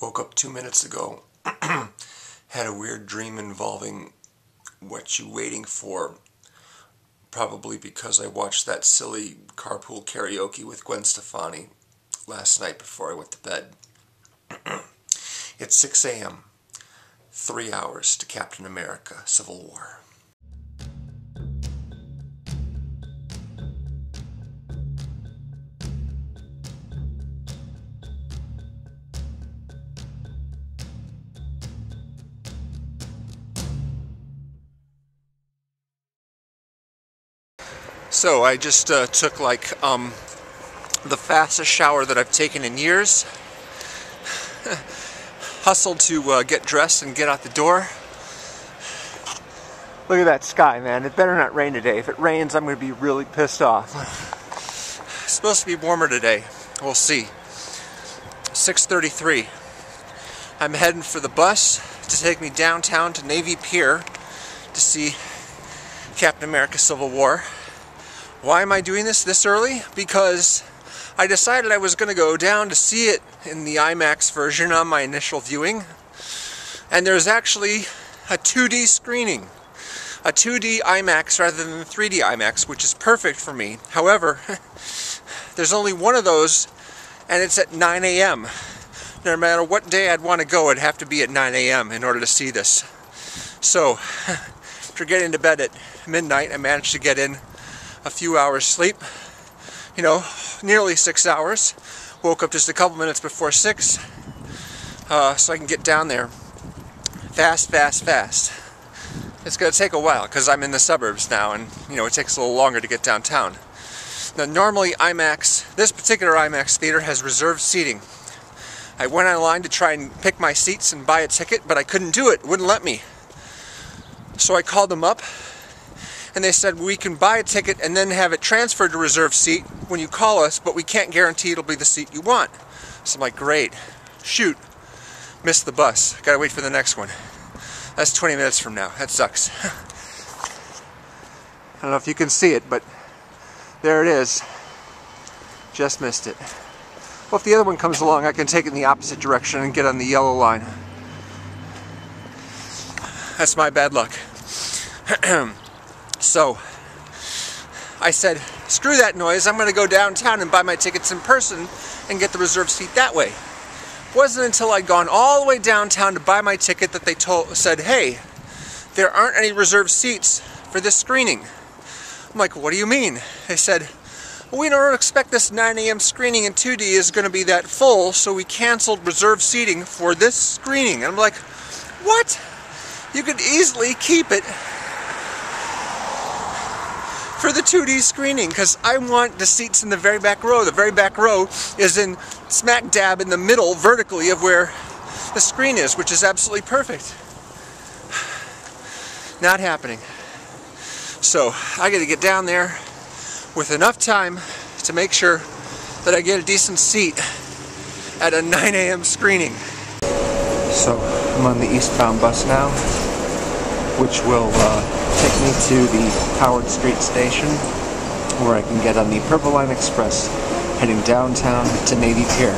Woke up 2 minutes ago. Had a weird dream involving What You Waiting For. Probably because I watched that silly carpool karaoke with Gwen Stefani last night before I went to bed. It's 6 a.m. 3 hours to Captain America, Civil War. So I just took like the fastest shower that I've taken in years. Hustled to get dressed and get out the door. Look at that sky, man. It better not rain today. If it rains, I'm going to be really pissed off. It's supposed to be warmer today. We'll see. 6:33. I'm heading for the bus to take me downtown to Navy Pier to see Captain America Civil War. Why am I doing this early? Because I decided I was going to go down to see it in the IMAX version on my initial viewing. And there's actually a 2D screening. A 2D IMAX rather than 3D IMAX, which is perfect for me. However, there's only one of those, and it's at 9 a.m. No matter what day I'd want to go, it'd have to be at 9 a.m. in order to see this. So, after getting to bed at midnight, I managed to get in a few hours sleep. You know, nearly 6 hours. Woke up just a couple minutes before 6, so I can get down there fast. It's going to take a while because I'm in the suburbs now, and you know it takes a little longer to get downtown. Now, normally IMAX, this particular IMAX theater has reserved seating. I went online to try and pick my seats and buy a ticket, but I couldn't do it. It wouldn't let me. So I called them up, and they said, we can buy a ticket and then have it transferred to reserved seat when you call us, but we can't guarantee it'll be the seat you want. So I'm like, great. Shoot. Missed the bus. Gotta wait for the next one. That's 20 minutes from now. That sucks. I don't know if you can see it, but there it is. Just missed it. Well, if the other one comes along, I can take it in the opposite direction and get on the yellow line. That's my bad luck. So, I said, screw that noise, I'm going to go downtown and buy my tickets in person and get the reserved seat that way. It wasn't until I'd gone all the way downtown to buy my ticket that they said, hey, there aren't any reserved seats for this screening. I'm like, what do you mean? They said, well, we don't expect this 9 a.m. screening in 2D is going to be that full, so we canceled reserved seating for this screening. And I'm like, what? You could easily keep it for the 2D screening, because I want the seats in the very back row. The very back row is in smack dab in the middle vertically of where the screen is, which is absolutely perfect. Not happening. So I got to get down there with enough time to make sure that I get a decent seat at a 9 a.m. screening. So I'm on the eastbound bus now, which will take me to the Howard Street station, where I can get on the Purple Line Express heading downtown to Navy Pier.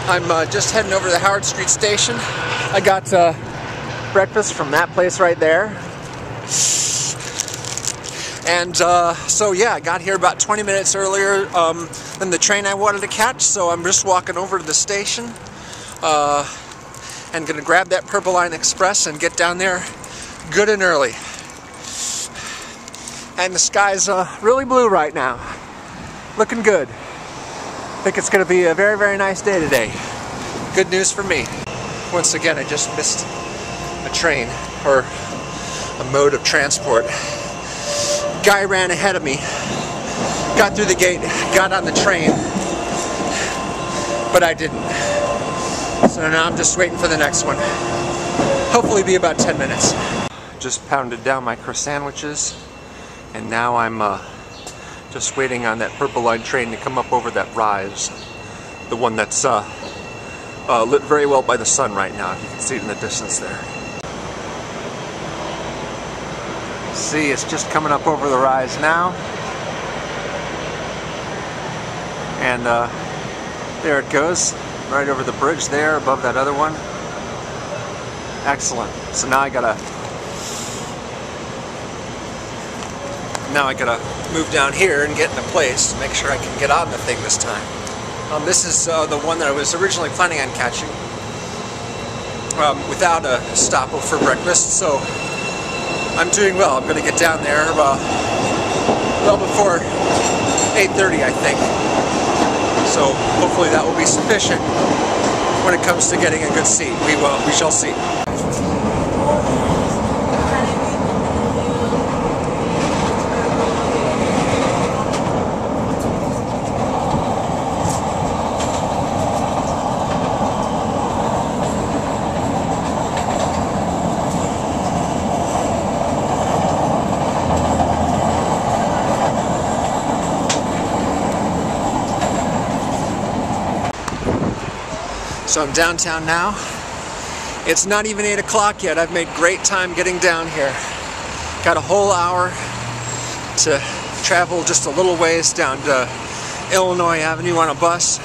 I'm just heading over to the Howard Street station. I got breakfast from that place right there. And so yeah, I got here about 20 minutes earlier than the train I wanted to catch, so I'm just walking over to the station and gonna grab that Purple Line Express and get down there good and early. And the sky's really blue right now. Looking good. I think it's going to be a very, very nice day today. Good news for me. Once again, I just missed a train, or a mode of transport. Guy ran ahead of me, got through the gate, got on the train, but I didn't. So now I'm just waiting for the next one. Hopefully be about 10 minutes. Just pounded down my croissantwiches, and now I'm just waiting on that Purple Line train to come up over that rise. The one that's lit very well by the sun right now, if you can see it in the distance there. See, it's just coming up over the rise now. And there it goes. right over the bridge there, above that other one. Excellent. So now I gotta move down here and get into place to make sure I can get on the thing this time. This is the one that I was originally planning on catching without a stopover for breakfast, so I'm doing well. I'm going to get down there well before 8:30, I think. So hopefully that will be sufficient when it comes to getting a good seat. We shall see. So I'm downtown now. It's not even 8 o'clock yet. I've made great time getting down here. Got a whole hour to travel just a little ways down to Illinois Avenue on a bus.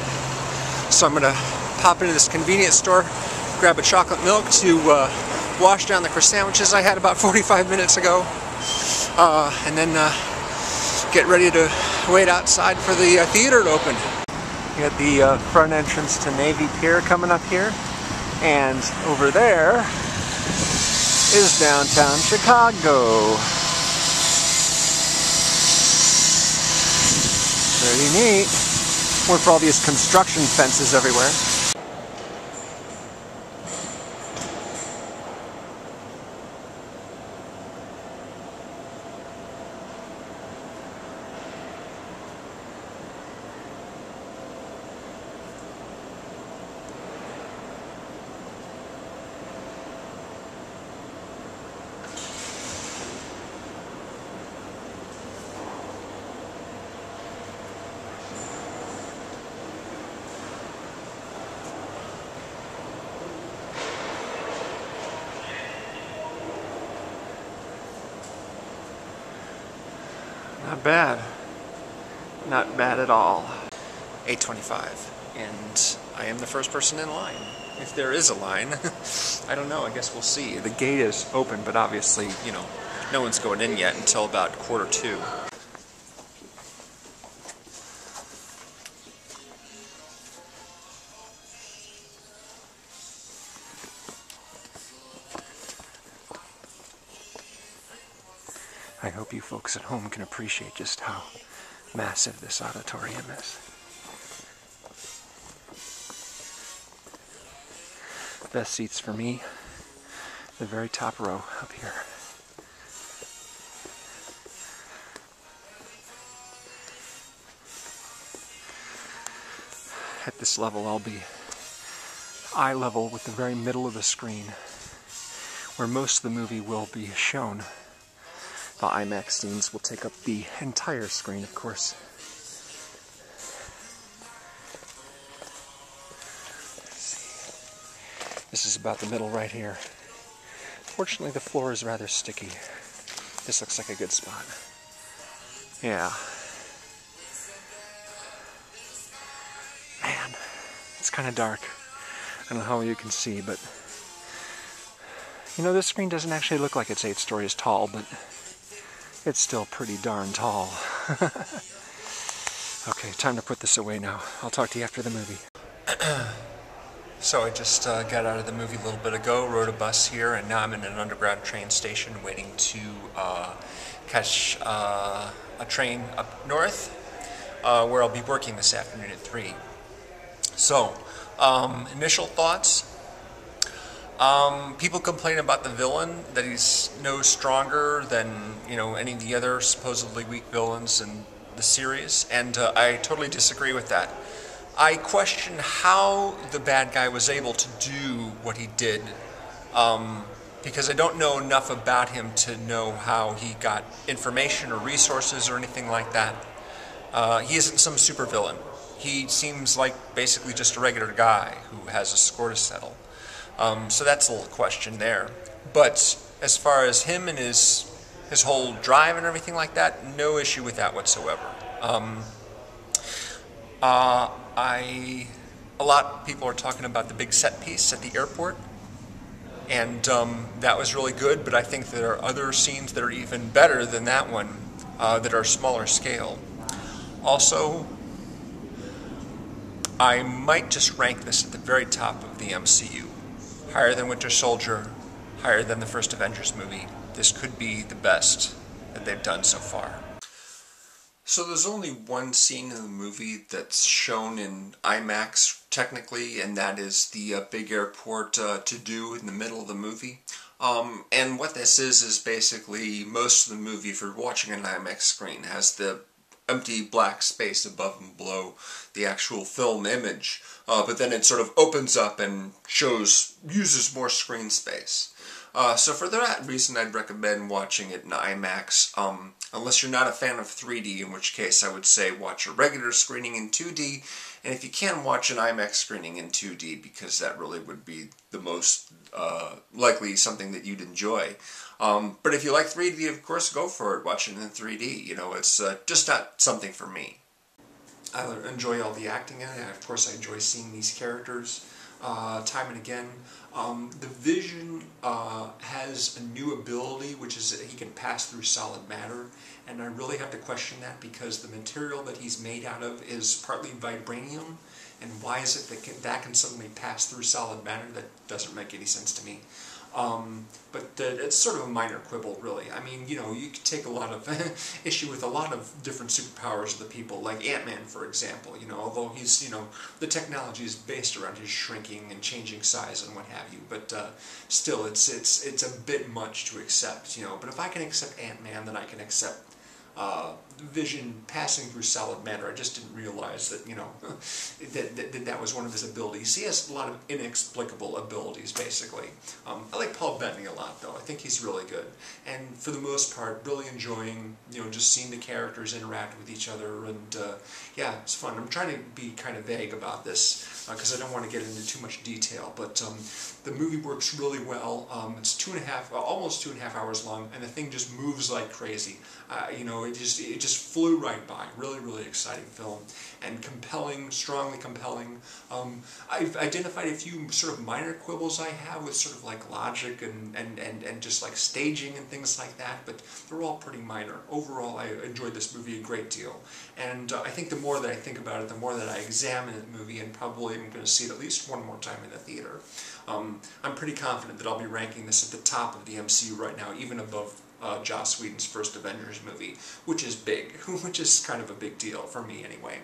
So I'm gonna pop into this convenience store, grab a chocolate milk to wash down the croissant sandwiches I had about 45 minutes ago, and then get ready to wait outside for the theater to open. You got the front entrance to Navy Pier coming up here, and over there is downtown Chicago. Very neat. More for all these construction fences everywhere. Not bad. Not bad at all. 8:25, and I am the first person in line. If there is a line. I don't know, I guess we'll see. The gate is open, but obviously, you know, no one's going in yet until about 1:45. I hope you folks at home can appreciate just how massive this auditorium is. Best seats for me, the very top row up here. At this level, I'll be eye level with the very middle of the screen, where most of the movie will be shown. The IMAX scenes will take up the entire screen, of course. Let's see. This is about the middle right here. Fortunately, the floor is rather sticky. This looks like a good spot. Yeah. Man, it's kind of dark. I don't know how you can see, but you know, this screen doesn't actually look like it's 8 stories tall, but it's still pretty darn tall. Okay, time to put this away now. I'll talk to you after the movie. So I just got out of the movie a little bit ago, rode a bus here, and now I'm in an underground train station waiting to catch a train up north, where I'll be working this afternoon at 3. So, initial thoughts. People complain about the villain, that he's no stronger than, you know, any of the other supposedly weak villains in the series, and I totally disagree with that. I question how the bad guy was able to do what he did, because I don't know enough about him to know how he got information or resources or anything like that. He isn't some supervillain. He seems like basically just a regular guy who has a score to settle. So that's a little question there. But as far as him and his whole drive and everything like that, no issue with that whatsoever. I A lot of people are talking about the big set piece at the airport, and that was really good, but I think there are other scenes that are even better than that one, that are smaller scale. Also, I might just rank this at the very top of the MCU. Higher than Winter Soldier, higher than the first Avengers movie. This could be the best that they've done so far. So there's only one scene in the movie that's shown in IMAX, technically, and that is the big airport to-do in the middle of the movie. And what this is basically most of the movie, if you're watching an IMAX screen, has the empty black space above and below the actual film image, but then it sort of opens up and uses more screen space. So for that reason, I'd recommend watching it in IMAX, unless you're not a fan of 3D, in which case I would say watch a regular screening in 2D, and if you can, watch an IMAX screening in 2D, because that really would be the most likely something that you'd enjoy. But if you like 3D, of course, go for it. Watch it in 3D. You know, it's just not something for me. I enjoy all the acting in it. Of course, I enjoy seeing these characters time and again. The Vision has a new ability, which is that he can pass through solid matter, and I really have to question that because the material that he's made out of is partly vibranium, and why is it that can suddenly pass through solid matter? That doesn't make any sense to me. But it's sort of a minor quibble, really. I mean, you know, you could take a lot of issue with a lot of different superpowers of the people, like Ant-Man, for example, you know, although he's, you know, the technology is based around his shrinking and changing size and what have you, but still, it's a bit much to accept, you know, but if I can accept Ant-Man, then I can accept Vision passing through solid matter. I just didn't realize that, you know, that was one of his abilities. He has a lot of inexplicable abilities, basically. I like Paul Bettany a lot, though. I think he's really good. And for the most part, really enjoying, you know, just seeing the characters interact with each other, and yeah, it's fun. I'm trying to be kind of vague about this, because I don't want to get into too much detail, but the movie works really well. It's almost 2.5 hours long, and the thing just moves like crazy. You know, it just flew right by. Really, really exciting film, and compelling, strongly compelling. I've identified a few sort of minor quibbles I have with sort of like logic and just like staging and things like that, but they're all pretty minor. Overall, I enjoyed this movie a great deal, and I think the more that I think about it, the more that I examine the movie, and probably I'm going to see it at least one more time in the theater. I'm pretty confident that I'll be ranking this at the top of the MCU right now, even above Joss Whedon's first Avengers movie, which is big, which is kind of a big deal for me anyway.